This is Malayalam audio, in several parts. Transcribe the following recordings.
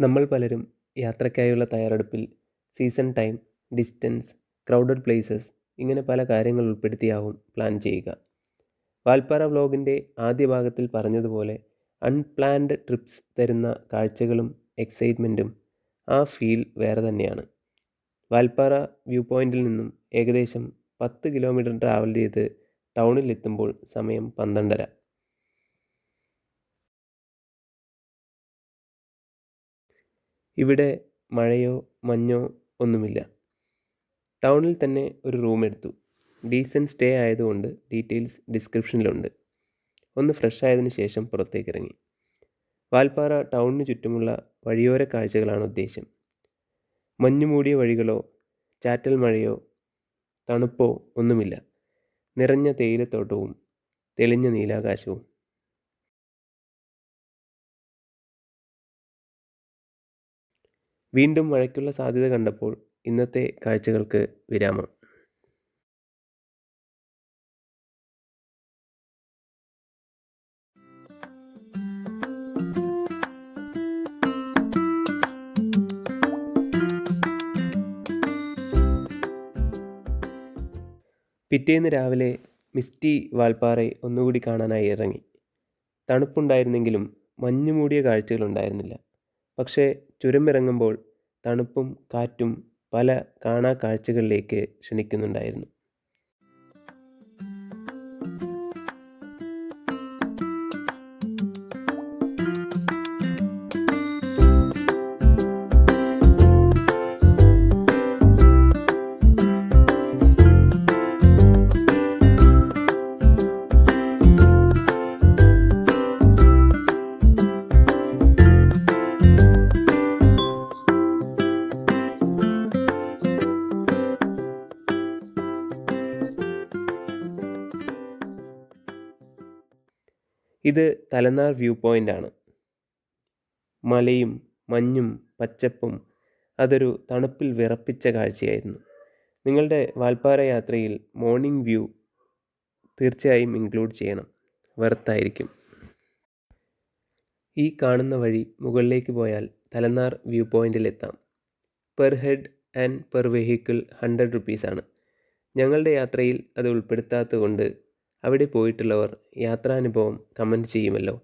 നമ്മൾ പലരും യാത്രയ്ക്കായുള്ള തയ്യാറെടുപ്പിൽ season time, distance, crowded places ഇങ്ങനെ പല കാര്യങ്ങൾ ഉൾപ്പെടുത്തിയാവും പ്ലാൻ ചെയ്യുക. വാൽപ്പാറ വ്ലോഗിൻ്റെ ആദ്യ ഭാഗത്തിൽ പറഞ്ഞതുപോലെ അൺപ്ലാൻഡ് ട്രിപ്സ് തരുന്ന കാഴ്ചകളും എക്സൈറ്റ്മെൻറ്റും ആ ഫീൽ വേറെ തന്നെയാണ്. വാൽപ്പാറ വ്യൂ പോയിൻറ്റിൽ നിന്നും ഏകദേശം 10 കിലോമീറ്റർ ട്രാവൽ ചെയ്ത് ടൗണിലെത്തുമ്പോൾ സമയം 12:30. ഇവിടെ മഴയോ മഞ്ഞോ ഒന്നുമില്ല. ടൗണിൽ തന്നെ ഒരു റൂം എടുത്തു. ഡീസൻറ്റ് സ്റ്റേ ആയതുകൊണ്ട് ഡീറ്റെയിൽസ് ഡിസ്ക്രിപ്ഷനിലുണ്ട്. ഒന്ന് ഫ്രഷ് ആയതിനു ശേഷം പുറത്തേക്ക് ഇറങ്ങി. വാൽപ്പാറ ടൗണിന് ചുറ്റുമുള്ള വഴിയോര കാഴ്ചകളാണ് ഉദ്ദേശം. മഞ്ഞുമൂടിയ വഴികളോ ചാറ്റൽ മഴയോ തണുപ്പോ ഒന്നുമില്ല. നിറഞ്ഞ തേയിലത്തോട്ടവും തെളിഞ്ഞ നീലാകാശവും. വീണ്ടും മഴയ്ക്കുള്ള സാധ്യത കണ്ടപ്പോൾ ഇന്നത്തെ കാഴ്ചകൾക്ക് വിരാമം. പിറ്റേന്ന് രാവിലെ മിസ്റ്റി വാൽപ്പാറ ഒന്നുകൂടി കാണാനായി ഇറങ്ങി. തണുപ്പുണ്ടായിരുന്നെങ്കിലും മഞ്ഞുമൂടിയ കാഴ്ചകളുണ്ടായിരുന്നില്ല. പക്ഷേ ചുരമിറങ്ങുമ്പോൾ തണുപ്പും കാറ്റും പല കാണാ കാഴ്ചകളിലേക്ക് ക്ഷണിക്കുന്നുണ്ടായിരുന്നു. ഇത് തലനാർ വ്യൂ പോയിൻ്റാണ്. മലയും മഞ്ഞും പച്ചപ്പും അതൊരു തണുപ്പിൽ വിറപ്പിച്ച കാഴ്ചയായിരുന്നു. നിങ്ങളുടെ വാൽപ്പാറ യാത്രയിൽ മോർണിംഗ് വ്യൂ തീർച്ചയായും ഇൻക്ലൂഡ് ചെയ്യണം. വെർത്തായിരിക്കും. ഈ കാണുന്ന വഴി മുകളിലേക്ക് പോയാൽ തലനാർ വ്യൂ പോയിൻ്റിലെത്താം. Per head and per vehicle 100 rupees. ഞങ്ങളുടെ യാത്രയിൽ അത് ഉൾപ്പെടുത്താത്തത് കൊണ്ട് അവിടെ പോയിട്ടുള്ളവർ യാത്രാനുഭവം കമൻറ്റ് ചെയ്യുമല്ലോ.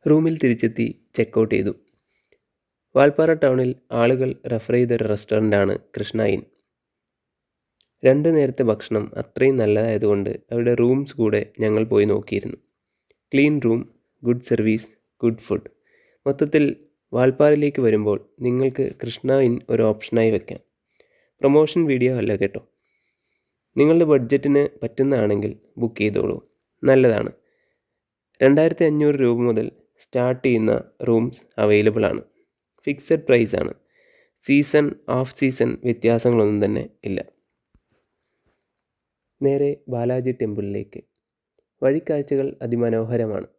റൂമിൽ തിരിച്ചെത്തി ചെക്കൗട്ട് ചെയ്തു. വാൽപ്പാറ ടൗണിൽ ആളുകൾ റെഫർ ചെയ്തൊരു റെസ്റ്റോറൻ്റാണ് കൃഷ്ണ ഇൻ. 2 നേരത്തെ ഭക്ഷണം അത്രയും നല്ലതായതുകൊണ്ട് അവിടെ റൂംസ് കൂടെ ഞങ്ങൾ പോയി നോക്കിയിരുന്നു. Clean room, good service, good food. മൊത്തത്തിൽ വാൽപ്പാറയിലേക്ക് വരുമ്പോൾ നിങ്ങൾക്ക് കൃഷ്ണ ഇൻ ഒരു ഓപ്ഷനായി വെക്കാം. പ്രൊമോഷൻ വീഡിയോ അല്ല കേട്ടോ. നിങ്ങളുടെ ബഡ്ജറ്റിന് പറ്റുന്നതാണെങ്കിൽ ബുക്ക് ചെയ്തോളൂ. നല്ലതാണ്. 2500 രൂപ മുതൽ സ്റ്റാർട്ട് ചെയ്യുന്ന റൂംസ് അവൈലബിൾ ആണ്. ഫിക്സഡ് പ്രൈസ് ആണ്. സീസൺ ഓഫ് സീസൺ വ്യത്യാസങ്ങളൊന്നും തന്നെ ഇല്ല. നേരെ ബാലാജി ടെമ്പിളിലേക്ക്. വഴിക്കാഴ്ചകൾ അതിമനോഹരമാണ്.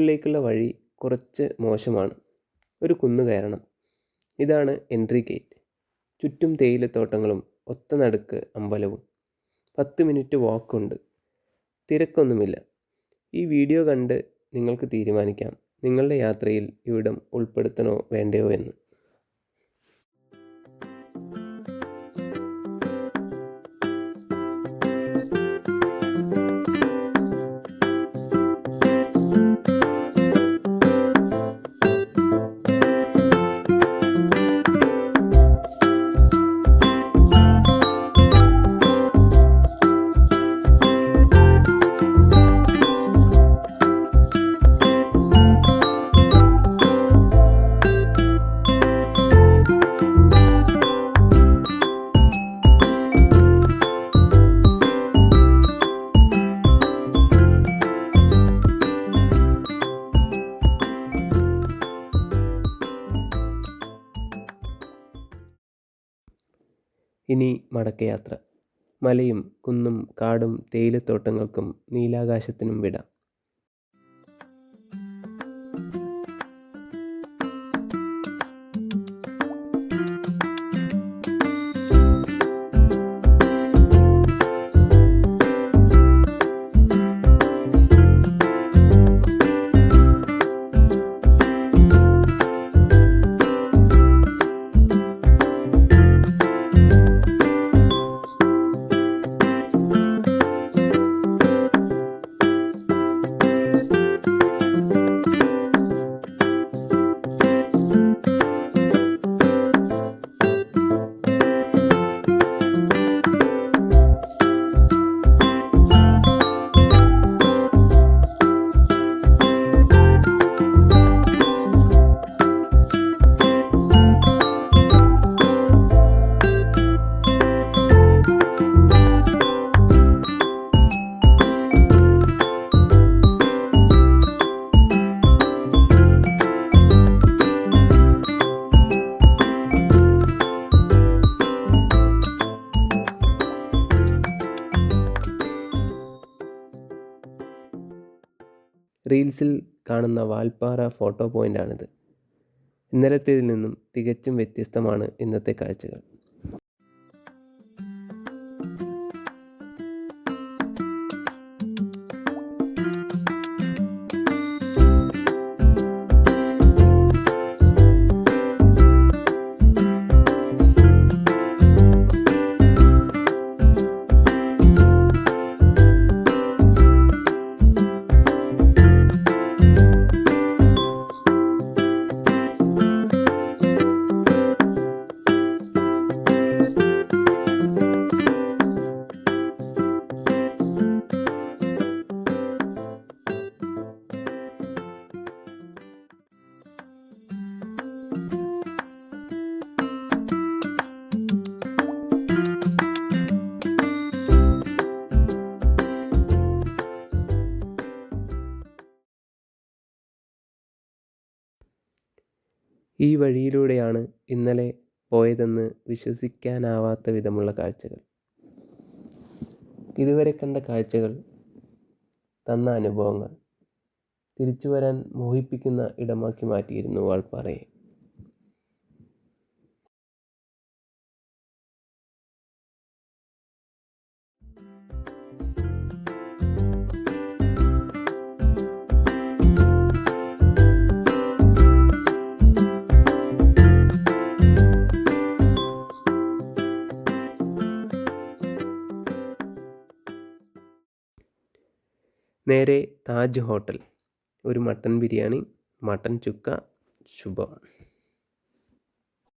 മുകളിലേക്കുള്ള വഴി കുറച്ച് മോശമാണ്. ഒരു കുന്നു കയറണം. ഇതാണ് എൻട്രി ഗേറ്റ്. ചുറ്റും തേയിലത്തോട്ടങ്ങളും ഒത്ത നടുക്ക് അമ്പലവും. 10 മിനിറ്റ് വാക്കുണ്ട്. തിരക്കൊന്നുമില്ല. ഈ വീഡിയോ കണ്ട് നിങ്ങൾക്ക് തീരുമാനിക്കാം നിങ്ങളുടെ യാത്രയിൽ ഇവിടം ഉൾപ്പെടുത്തണോ വേണ്ടയോ എന്ന്. ഇനി മടക്കയാത്ര. മലയും കുന്നും കാടും തേയിലത്തോട്ടങ്ങൾക്കും നീലാകാശത്തിനും വിട. റീൽസിൽ കാണുന്ന വാൽപ്പാറ ഫോട്ടോ പോയിൻ്റാണിത്. ഇന്നലത്തേതിൽ നിന്നും തികച്ചും വ്യത്യസ്തമാണ് ഇന്നത്തെ കാഴ്ചകൾ. ഈ വഴിയിലൂടെയാണ് ഇന്നലെ പോയതെന്ന് വിശ്വസിക്കാനാവാത്ത വിധമുള്ള കാഴ്ചകൾ. ഇതുവരെ കണ്ട കാഴ്ചകൾ, തന്ന അനുഭവങ്ങൾ തിരിച്ചു വരാൻ മോഹിപ്പിക്കുന്ന ഇടമാക്കി മാറ്റിയിരുന്നു വാൾപ്പാറയെ. നേരെ താജ് ഹോട്ടൽ. ഒരു മട്ടൻ ബിരിയാണി, മട്ടൻ ചുക്ക, ശുഭം.